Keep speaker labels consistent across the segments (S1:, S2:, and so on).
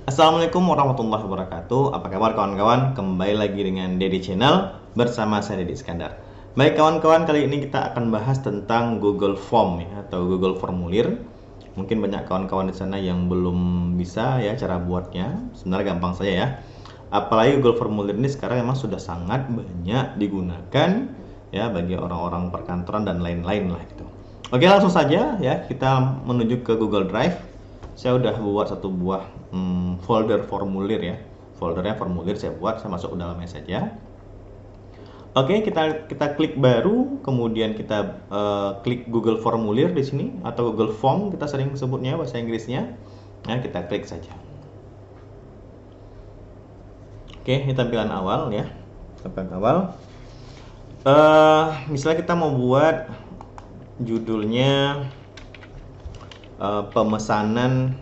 S1: Assalamualaikum warahmatullahi wabarakatuh. Apa kabar kawan-kawan? Kembali lagi dengan Dedi Channel bersama saya Dedi Iskandar. Baik kawan-kawan, kali ini kita akan bahas tentang Google Form ya, atau Google Formulir. Mungkin banyak kawan-kawan di sana yang belum bisa ya cara buatnya. Sebenarnya gampang saja ya. Apalagi Google Formulir ini sekarang memang sudah sangat banyak digunakan ya bagi orang-orang perkantoran dan lain-lain lah gitu. Oke, langsung saja ya kita menuju ke Google Drive. Saya udah buat satu buah folder formulir ya. Foldernya formulir saya buat, saya masuk ke dalamnya saja. Oke, kita klik baru, kemudian kita klik Google Formulir di sini atau Google Form kita sering sebutnya bahasa Inggrisnya. Nah, kita klik saja. Oke, ini tampilan awal ya. Tampilan awal. Misalnya kita mau buat judulnya pemesanan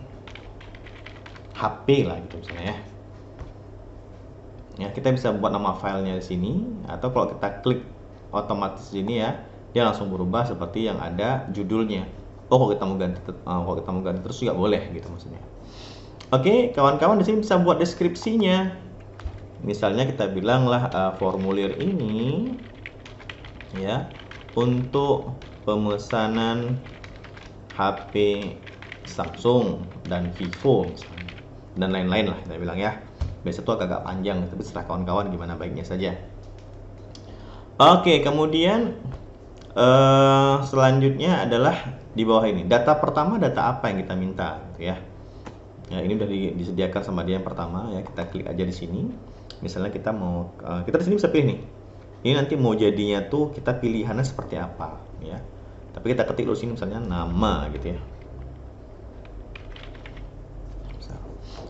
S1: HP lah gitu misalnya ya. Ya, kita bisa buat nama filenya di sini atau kalau kita klik otomatis ini ya, dia langsung berubah seperti yang ada judulnya. Oh, kalau kita mau ganti terus juga boleh gitu maksudnya. Oke, kawan-kawan di sini bisa buat deskripsinya. Misalnya kita bilanglah formulir ini ya untuk pemesanan HP Samsung dan Vivo misalnya, dan lain-lain lah kita bilang ya. Biasa tuh agak panjang, tapi serah kawan-kawan gimana baiknya saja. Oke, kemudian selanjutnya adalah di bawah ini. Data pertama, data apa yang kita minta gitu ya. Ya, ini udah disediakan sama dia yang pertama ya. Kita klik aja di sini. Misalnya kita mau kita di sini bisa pilih nih. Ini nanti mau jadinya tuh kita pilihannya seperti apa ya. Tapi kita ketik dulu sini misalnya nama gitu ya.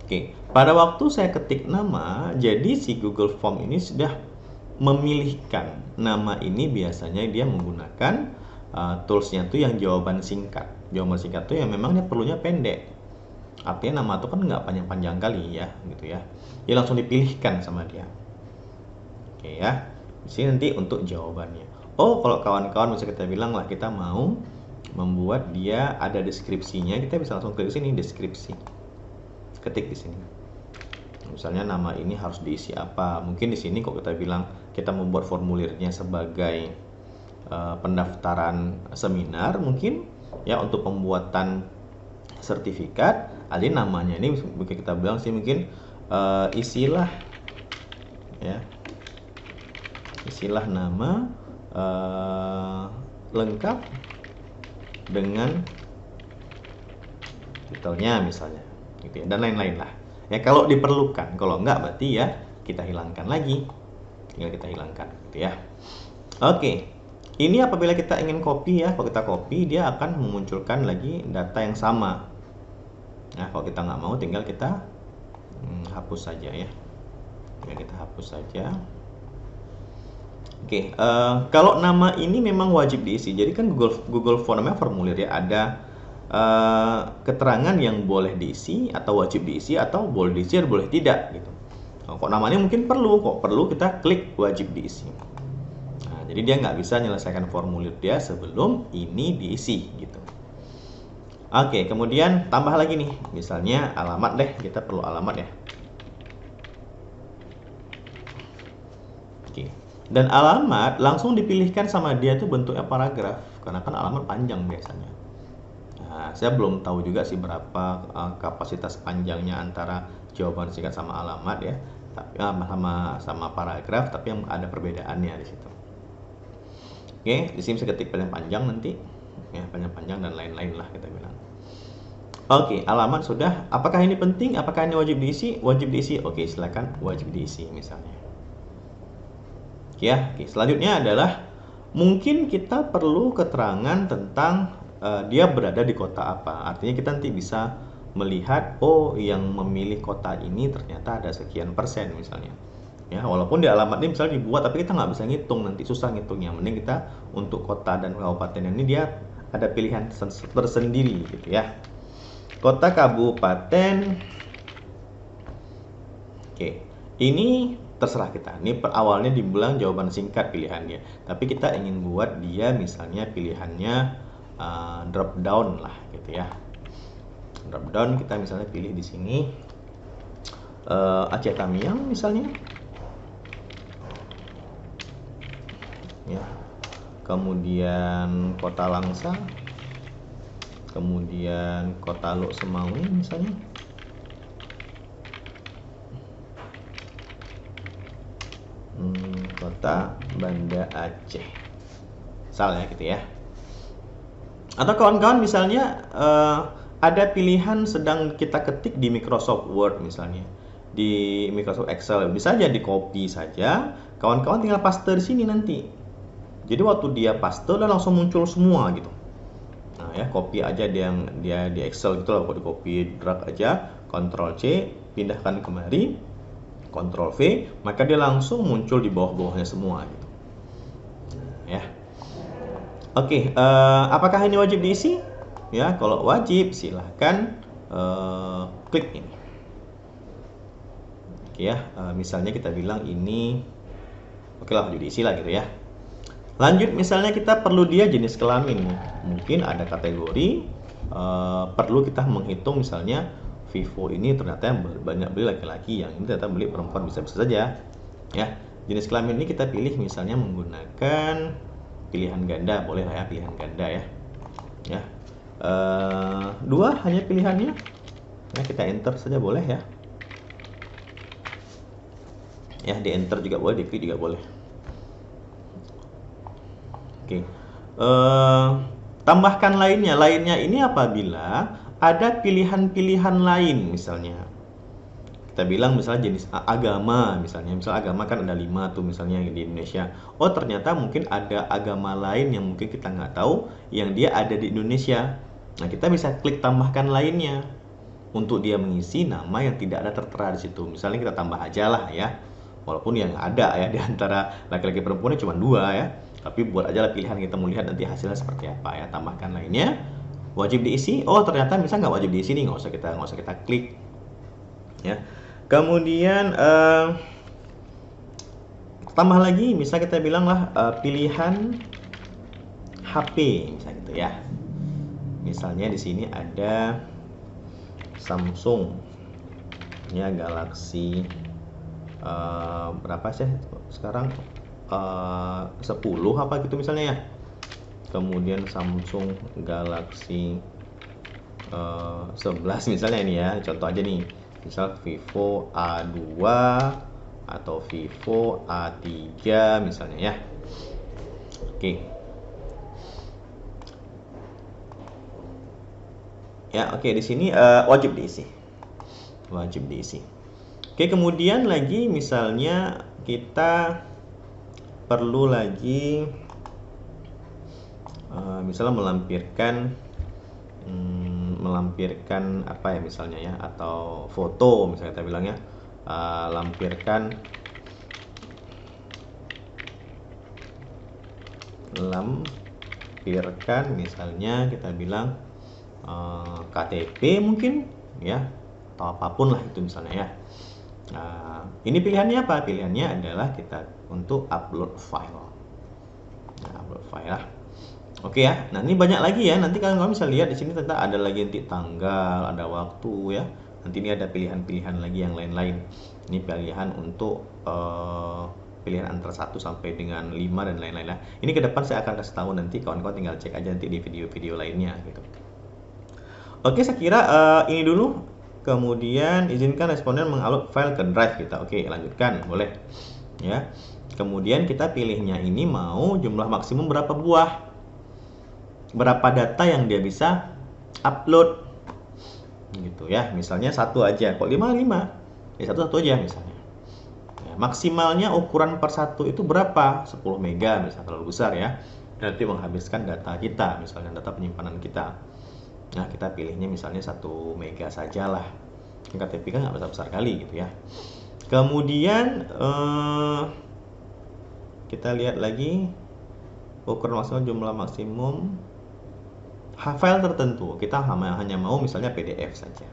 S1: Oke, pada waktu saya ketik nama, jadi si Google Form ini sudah memilihkan nama ini. Biasanya dia menggunakan toolsnya tuh yang jawaban singkat. Jawaban singkat tuh yang memang dia perlunya pendek. Artinya nama itu kan nggak panjang-panjang kali ya, gitu ya. Dia langsung dipilihkan sama dia. Oke ya, di sini nanti untuk jawabannya. Oh, kalau kawan-kawan bisa kita bilang lah kita mau membuat dia ada deskripsinya, kita bisa langsung klik sini deskripsi. Ketik di sini. Misalnya nama ini harus diisi apa? Mungkin di sini kok kita bilang kita membuat formulirnya sebagai pendaftaran seminar, mungkin ya untuk pembuatan sertifikat. Jadi namanya ini mungkin kita bilang sih mungkin isilah ya, isilah nama lengkap dengan titelnya misalnya gitu ya, dan lain-lain lah ya kalau diperlukan. Kalau enggak berarti ya kita hilangkan lagi, tinggal kita hilangkan gitu ya. Oke, ini apabila kita ingin copy ya, kalau kita copy dia akan memunculkan lagi data yang sama. Nah, kalau kita nggak mau tinggal kita hapus saja ya, tinggal kita hapus saja. Oke, kalau nama ini memang wajib diisi. Jadi kan Google Form namanya formulir ya, ada keterangan yang boleh diisi atau wajib diisi atau boleh diisi atau boleh tidak gitu. Kok namanya mungkin perlu, kok perlu kita klik wajib diisi. Nah, jadi dia nggak bisa menyelesaikan formulir dia sebelum ini diisi gitu. Oke, kemudian tambah lagi nih, misalnya alamat deh, kita perlu alamat ya. Oke, dan alamat langsung dipilihkan sama dia tuh bentuknya paragraf, karena kan alamat panjang biasanya. Nah, saya belum tahu juga sih berapa kapasitas panjangnya antara jawaban singkat sama alamat ya, tapi sama paragraf, tapi yang ada perbedaannya di situ. Oke, di sini bisa ketik panjang-panjang nanti, ya panjang-panjang dan lain-lain lah kita bilang. Oke, alamat sudah. Apakah ini penting? Apakah ini wajib diisi? Wajib diisi. Oke, silakan wajib diisi misalnya. Ya, oke. Selanjutnya adalah mungkin kita perlu keterangan tentang dia berada di kota apa. Artinya kita nanti bisa melihat, oh yang memilih kota ini ternyata ada sekian persen misalnya. Ya, walaupun di alamat ini misalnya dibuat, tapi kita nggak bisa ngitung, nanti susah ngitungnya. Mending kita untuk kota dan kabupaten ini dia ada pilihan tersendiri gitu ya. Kota kabupaten. Oke, ini terserah kita. Ini awalnya dibilang jawaban singkat pilihannya, tapi kita ingin buat dia misalnya pilihannya drop down lah gitu ya. Drop down kita misalnya pilih di sini Aceh Tamiang misalnya, ya. Kemudian Kota Langsa, kemudian Kota Lok Semawe misalnya. Kota Banda Aceh. Misalnya gitu ya. Atau kawan-kawan misalnya ada pilihan sedang kita ketik di Microsoft Word misalnya, di Microsoft Excel, bisa aja di copy saja, kawan-kawan tinggal paste di sini nanti. Jadi waktu dia paste dan langsung muncul semua gitu. Nah ya, copy aja dia di Excel gitu loh, kalau di copy drag aja, Ctrl C, pindahkan kemari, Ctrl V, maka dia langsung muncul di bawah-bawahnya semua gitu. Ya. Oke, apakah ini wajib diisi? Ya, kalau wajib silahkan klik ini. Oke ya, misalnya kita bilang ini, oke lah wajib diisi lah gitu ya. Lanjut, misalnya kita perlu dia jenis kelamin, mungkin ada kategori perlu kita menghitung, misalnya Vivo ini ternyata yang banyak beli laki-laki, yang ini ternyata beli perempuan, bisa-bisa saja ya. Jenis kelamin ini kita pilih misalnya menggunakan pilihan ganda, boleh lah ya, pilihan ganda ya. Ya, dua hanya pilihannya, ya kita enter saja boleh ya. Ya, di enter juga boleh, di klik juga boleh. Oke, tambahkan lainnya ini apabila ada pilihan-pilihan lain, misalnya kita bilang misalnya jenis agama, misalnya agama kan ada 5 tuh misalnya di Indonesia. Oh ternyata mungkin ada agama lain yang mungkin kita nggak tahu yang dia ada di Indonesia. Nah kita bisa klik tambahkan lainnya untuk dia mengisi nama yang tidak ada tertera di situ. Misalnya kita tambah aja lah ya, walaupun yang ada ya di antara laki-laki perempuannya cuma 2 ya, tapi buat aja lah pilihan, kita mau lihat nanti hasilnya seperti apa ya. Tambahkan lainnya, wajib diisi. Oh ternyata misalnya nggak wajib diisi nih, nggak usah kita klik ya. Kemudian tambah lagi, misalnya kita bilang lah pilihan HP misalnya gitu ya. Misalnya di sini ada Samsung ya, Galaxy berapa sih sekarang, 10 apa gitu misalnya ya. Kemudian Samsung Galaxy 11 misalnya, ini ya contoh aja nih, misal Vivo A2 atau Vivo A3 misalnya ya. Oke. Ya, oke, di sini wajib diisi. Wajib diisi. Oke, kemudian lagi misalnya kita perlu lagi misalnya melampirkan apa ya misalnya ya, atau foto misalnya kita bilang ya, lampirkan misalnya kita bilang KTP mungkin ya, atau apapun lah itu misalnya ya. Ini pilihannya apa? Pilihannya adalah kita untuk upload file. Nah, upload file lah. Oke ya. Nah, ini banyak lagi ya. Nanti kalian bisa lihat di sini ternyata ada lagi nanti tanggal, ada waktu ya. Nanti ini ada pilihan-pilihan lagi yang lain-lain. Ini pilihan untuk pilihan antara 1 sampai dengan 5 dan lain-lain lah. Ini ke depan saya akan kasih tahu, nanti kawan-kawan tinggal cek aja nanti di video-video lainnya gitu. Oke, saya kira ini dulu. Kemudian izinkan responden mengupload file ke drive kita. Oke, lanjutkan, boleh. Ya. Kemudian kita pilihnya ini mau jumlah maksimum berapa buah, berapa data yang dia bisa upload gitu ya. Misalnya 1 aja, kok 5 ya 1 aja misalnya ya. Maksimalnya ukuran per 1 itu berapa? 10 mega misalnya, terlalu besar ya, nanti menghabiskan data kita, misalnya data penyimpanan kita. Nah kita pilihnya misalnya 1 mega sajalah, KTP kan nggak besar-besar kali gitu ya. Kemudian kita lihat lagi ukuran maksimal, jumlah maksimum file tertentu, kita hanya mau misalnya PDF saja.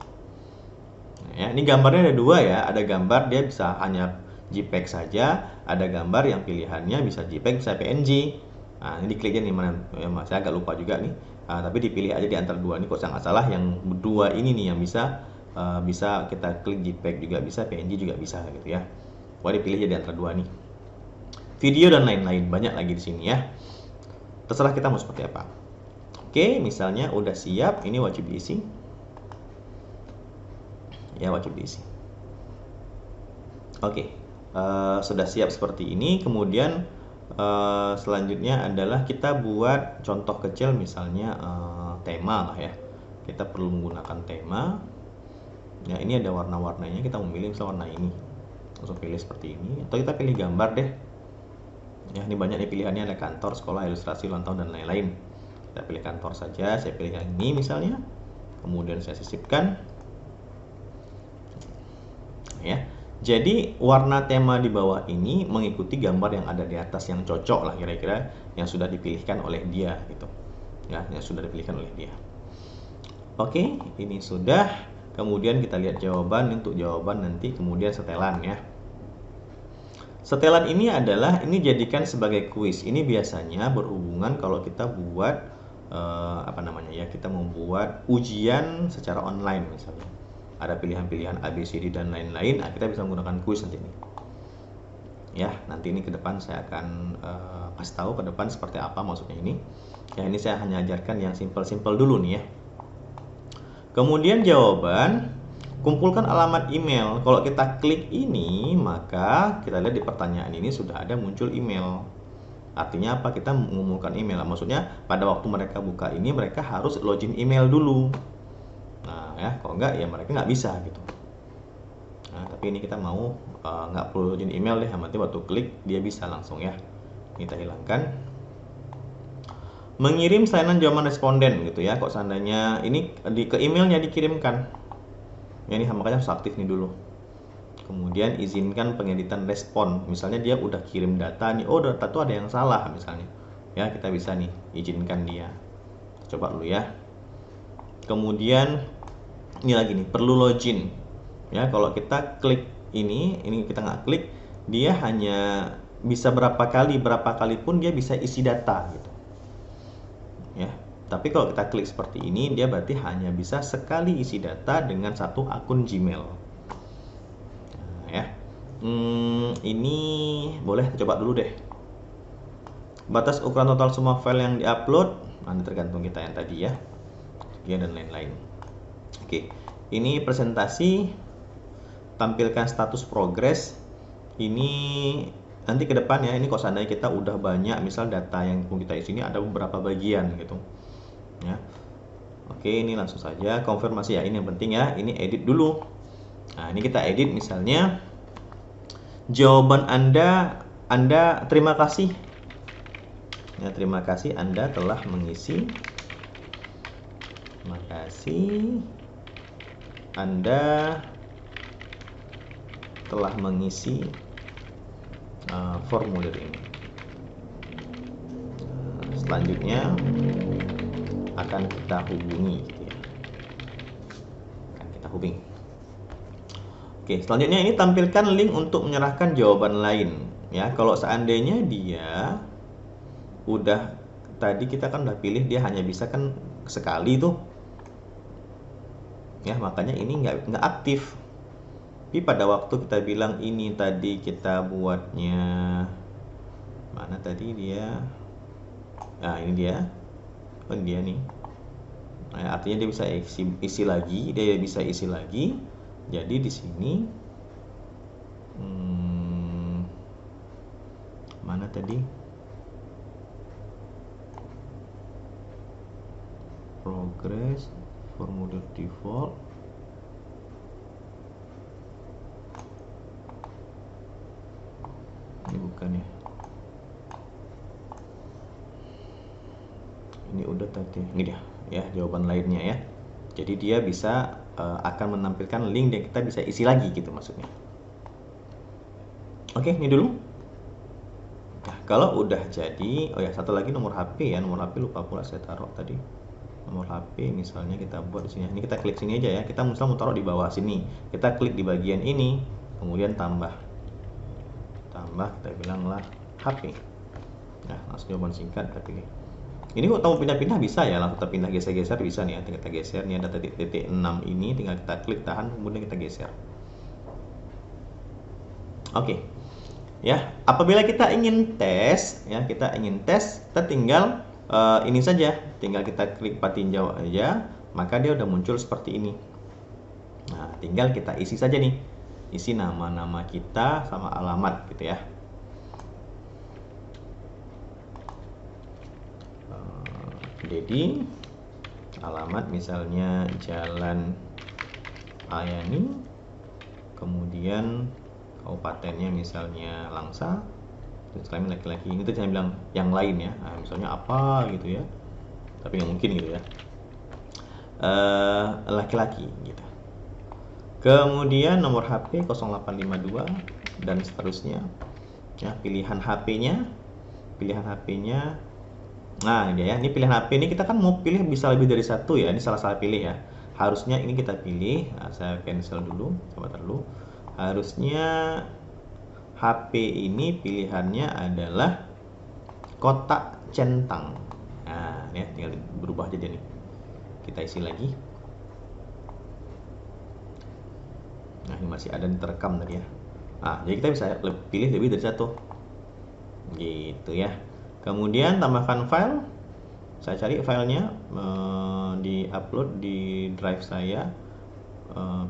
S1: Nah, ya, ini gambarnya ada 2 ya, ada gambar dia bisa hanya JPEG saja, ada gambar yang pilihannya bisa JPEG bisa PNG. Nah ini diklik aja nih mana ya, saya agak lupa juga nih, tapi dipilih aja di antara 2 ini, kok saya nggak salah yang 2 ini nih yang bisa bisa kita klik JPEG juga bisa, PNG juga bisa gitu ya. Boleh dipilih jadi antara dua nih. Video dan lain-lain banyak lagi di sini ya. Terserah kita mau seperti apa. Oke, misalnya udah siap, ini wajib diisi. Ya, wajib diisi. Oke, sudah siap seperti ini. Kemudian selanjutnya adalah kita buat contoh kecil, misalnya tema lah ya. Kita perlu menggunakan tema. Ya, ini ada warna-warnanya. Kita memilih misalnya warna ini. Langsung pilih seperti ini. Atau kita pilih gambar deh. Ya, ini banyak nih pilihannya, ada kantor, sekolah, ilustrasi, ulang tahun dan lain-lain. Kita pilih kantor saja. Saya pilih yang ini misalnya. Kemudian saya sisipkan. Ya. Jadi warna tema di bawah ini mengikuti gambar yang ada di atas, yang cocok lah kira-kira yang sudah dipilihkan oleh dia gitu. Ya, yang sudah dipilihkan oleh dia. Oke, ini sudah. Kemudian kita lihat jawaban. Untuk jawaban nanti kemudian setelan ya. Setelan ini adalah ini jadikan sebagai kuis. Ini biasanya berhubungan kalau kita buat apa namanya ya, kita membuat ujian secara online misalnya. Ada pilihan-pilihan ABCD dan lain-lain. Nah, kita bisa menggunakan kuis nanti ini. Ya, nanti ini ke depan saya akan kasih tahu ke depan seperti apa maksudnya ini. Ya, ini saya hanya ajarkan yang simple-simple dulu nih ya. Kemudian jawaban, kumpulkan alamat email. Kalau kita klik ini, maka kita lihat di pertanyaan ini sudah ada muncul email. Artinya apa? Kita mengumpulkan email. Maksudnya pada waktu mereka buka ini, mereka harus login email dulu. Nah ya, kalau enggak ya mereka nggak bisa gitu. Nah, tapi ini kita mau nggak perlu login email deh, yang penting waktu klik dia bisa langsung ya. Kita hilangkan. Mengirim salinan jawaban responden gitu ya. Kok seandainya ini ke emailnya dikirimkan, ya ini makanya harus aktif nih dulu. Kemudian izinkan pengeditan respon. Misalnya dia udah kirim data nih, oh data itu ada yang salah misalnya. Ya kita bisa nih izinkan dia. Coba dulu ya. Kemudian ini lagi nih, perlu login. Ya kalau kita klik ini kita nggak klik, dia hanya bisa berapa kali pun dia bisa isi data gitu. Ya, tapi kalau kita klik seperti ini, dia berarti hanya bisa sekali isi data dengan satu akun Gmail. Nah, ya, ini boleh coba dulu deh. Batas ukuran total semua file yang diupload, nanti tergantung kita yang tadi ya, dan lain-lain. Oke, ini presentasi, tampilkan status progres. Ini nanti ke depan ya, ini kalau seandainya kita udah banyak, misal data yang kita isi ini ada beberapa bagian gitu ya. Oke, ini langsung saja konfirmasi ya, ini yang penting ya, ini edit dulu. Nah, ini kita edit misalnya jawaban Anda terima kasih ya, terima kasih Anda telah mengisi, terima kasih Anda telah mengisi formulir ini. Selanjutnya akan kita hubungi gitu ya. Akan kita hubungi. Oke, selanjutnya ini tampilkan link untuk menyerahkan jawaban lain ya. Kalau seandainya dia udah, tadi kita kan udah pilih dia hanya bisa kan sekali tuh ya, makanya ini nggak aktif. Tapi pada waktu kita bilang ini tadi kita buatnya mana tadi dia, nah ini dia, oh ini dia nih. Nah, artinya dia bisa isi lagi, dia bisa isi lagi. Jadi di sini mana tadi progress formulir default. Ini bukan ya, ini udah tadi, ini dia ya jawaban lainnya ya. Jadi dia bisa akan menampilkan link dan kita bisa isi lagi gitu maksudnya. Oke, ini dulu. Nah, kalau udah jadi, oh ya satu lagi nomor HP ya, nomor HP lupa pula saya taruh tadi. Nomor HP misalnya kita buat di sini. Ini kita klik sini aja ya. Kita misalnya mau taruh di bawah sini. Kita klik di bagian ini, kemudian tambah, kita bilanglah HP. Nah, langsung jawaban singkat kita pilih. Ini kok tahu pindah-pindah bisa ya, langsung kita pindah geser-geser bisa nih ya. Tinggal kita geser nih, ada titik 6 ini, tinggal kita klik tahan, kemudian kita geser. Oke. Ya, apabila kita ingin tes, ya kita tinggal ini saja, tinggal kita klik patinjau aja, maka dia udah muncul seperti ini. Nah, tinggal kita isi saja nih, isi nama-nama kita sama alamat gitu ya. Dedi, alamat misalnya Jalan Ayani, kemudian kabupatennya misalnya Langsa, terus kalian laki-laki, ini tuh jangan bilang yang lain ya, nah, misalnya apa gitu ya, tapi nggak mungkin gitu ya, laki-laki gitu. Kemudian nomor HP 0852 dan seterusnya ya, pilihan HP-nya. Nah, ini ya. Ini pilihan HP ini kita kan mau pilih bisa lebih dari satu ya. Ini salah pilih ya. Harusnya ini kita pilih. Nah, saya cancel dulu, sebentar dulu. Harusnya HP ini pilihannya adalah kotak centang. Nah, ini ya, tinggal berubah aja nih. Kita isi lagi. Nah, ini masih ada yang terekam tadi ya. Nah, jadi kita bisa pilih lebih dari satu. Gitu ya. Kemudian tambahkan file. Saya cari filenya, di upload di drive saya.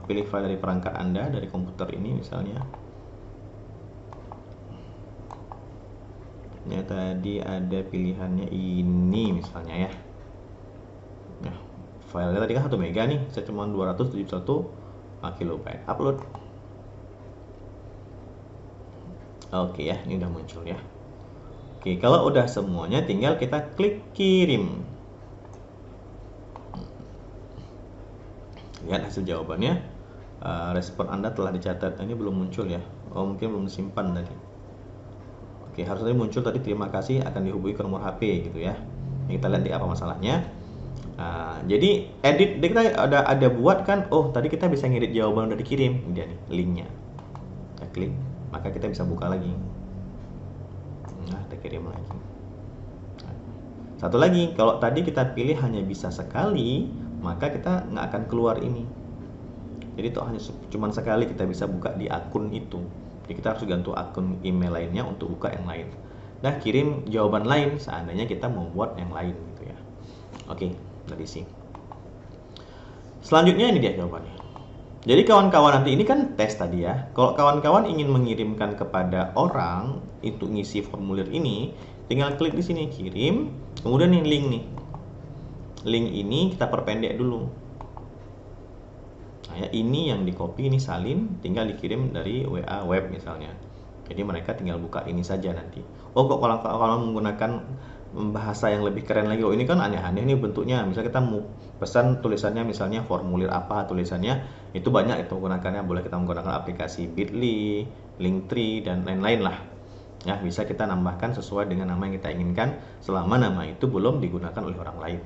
S1: Pilih file dari perangkat Anda, dari komputer ini misalnya. Ya, tadi ada pilihannya ini misalnya ya. Nah, filenya tadi kan 1 mega nih, saya cuma 271 kilobyte. Upload. Oke ya, ini udah muncul ya. Oke, kalau udah semuanya tinggal kita klik kirim. Lihat hasil jawabannya. Respon Anda telah dicatat. Ini belum muncul ya. Oh, mungkin belum disimpan tadi. Oke, harusnya muncul tadi, terima kasih akan dihubungi ke nomor HP gitu ya. Ini kita lihat di apa masalahnya. Jadi edit kita ada buat kan. Oh, tadi kita bisa ngedit jawaban udah dikirim. Ini dia nih linknya. Kita klik, maka kita bisa buka lagi. Nah, kita kirim lagi. Satu lagi, kalau tadi kita pilih hanya bisa sekali, maka kita nggak akan keluar ini. Jadi itu hanya cuma sekali kita bisa buka di akun itu. Jadi kita harus ganti akun email lainnya untuk buka yang lain. Nah, kirim jawaban lain seandainya kita mau buat yang lain gitu ya. Oke, dari sini. Selanjutnya ini dia jawabannya. Jadi kawan-kawan, nanti ini kan tes tadi ya. Kalau kawan-kawan ingin mengirimkan kepada orang itu ngisi formulir ini, tinggal klik di sini kirim, kemudian ini link nih. Link ini kita perpendek dulu. Nah, ya, ini yang di copy, ini salin, tinggal dikirim dari WA web misalnya. Jadi mereka tinggal buka ini saja nanti. Oh, kok kalau menggunakan bahasa yang lebih keren lagi, oh ini kan aneh-aneh nih bentuknya. Misalnya kita mau pesan tulisannya misalnya formulir apa tulisannya, itu banyak itu menggunakannya. Boleh kita menggunakan aplikasi Bitly, Linktree dan lain-lain lah. Ya, bisa kita nambahkan sesuai dengan nama yang kita inginkan selama nama itu belum digunakan oleh orang lain.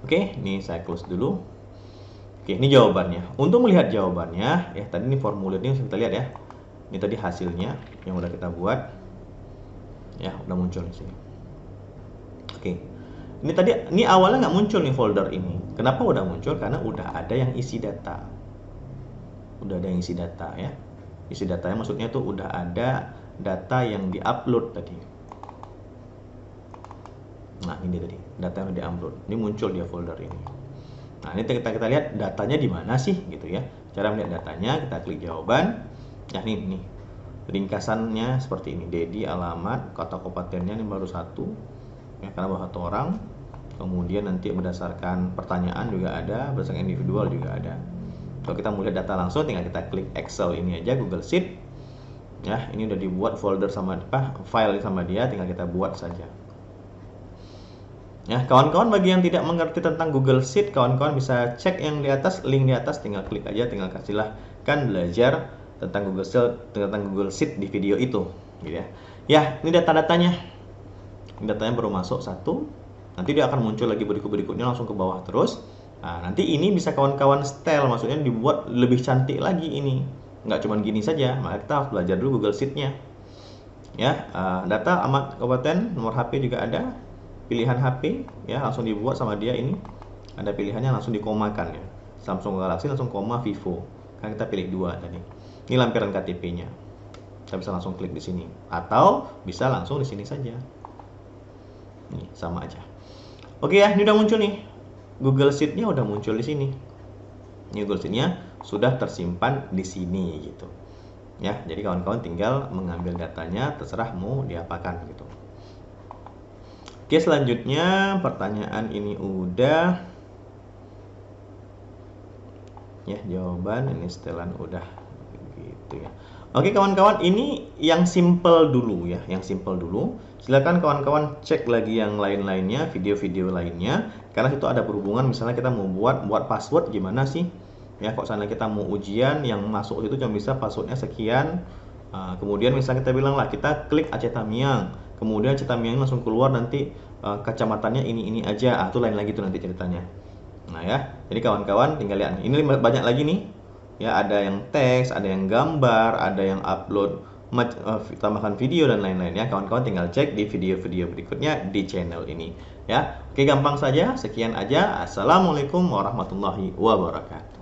S1: Oke, ini saya close dulu. Oke, ini jawabannya. Untuk melihat jawabannya, ya tadi ini formulirnya kita lihat ya. Ini tadi hasilnya yang udah kita buat. Ya, udah muncul di sini. Oke. Ini awalnya nggak muncul nih folder ini. Kenapa udah muncul? Karena udah ada yang isi data. Udah ada yang isi data ya. Isi datanya maksudnya tuh udah ada data yang diupload tadi. Nah, ini tadi, data yang diupload. Ini muncul dia folder ini. Nah, ini kita lihat datanya di mana sih gitu ya. Cara melihat datanya, kita klik jawaban. Ya, nih. Ringkasannya seperti ini. Dedi, alamat, kota kabupatennya ini baru satu. Ya, karena baru satu orang. Kemudian nanti berdasarkan pertanyaan juga ada, berdasarkan individual juga ada. Kalau kita mau lihat data langsung, tinggal kita klik Excel ini aja, Google Sheet. Ya, ini udah dibuat folder sama file sama dia, tinggal kita buat saja. Ya, kawan-kawan bagi yang tidak mengerti tentang Google Sheet, kawan-kawan bisa cek yang di atas, link di atas, tinggal klik aja, tinggal kasihlah kan belajar tentang Google Sheet di video itu, gitu ya. Ya, ini data-datanya. Datanya baru masuk satu. Nanti dia akan muncul lagi berikutnya langsung ke bawah terus. Nah, nanti ini bisa kawan-kawan style, maksudnya dibuat lebih cantik lagi ini. Nggak cuma gini saja, maka kita harus belajar dulu Google Sheet-nya. Ya, data alamat kabupaten, nomor HP juga ada. pilihan HP ya, langsung dibuat sama dia ini. Ada pilihannya langsung dikomakan ya. Samsung Galaxy langsung koma Vivo. Kan kita pilih 2 tadi. Ini lampiran KTP-nya. Kita bisa langsung klik di sini atau bisa langsung di sini saja. Nih, sama aja. Oke ya, ini udah muncul nih. Google Sheet-nya udah muncul di sini. Ini Google Sheet-nya sudah tersimpan di sini gitu. Ya, jadi kawan-kawan tinggal mengambil datanya, terserah mau diapakan gitu. Oke, selanjutnya pertanyaan ini udah ya, jawaban ini setelan udah gitu ya. Oke kawan-kawan, ini yang simple dulu ya, yang simple dulu. Silakan kawan-kawan cek lagi yang lain-lainnya, video-video lainnya, karena itu ada berhubungan. Misalnya kita mau buat password gimana sih ya, kok sana kita mau ujian yang masuk itu cuma bisa passwordnya sekian. Kemudian misalnya kita bilang lah kita klik Aceh Tamiang, kemudian Aceh Tamiang langsung keluar nanti kecamatannya ini aja. Itu lain lagi tuh nanti ceritanya. Nah ya, jadi kawan-kawan tinggal lihat. Ini banyak lagi nih. Ya, ada yang teks, ada yang gambar, ada yang upload tambahkan video dan lain-lain ya. Kawan-kawan tinggal cek di video-video berikutnya di channel ini ya. Oke, gampang saja. Sekian aja. Assalamualaikum warahmatullahi wabarakatuh.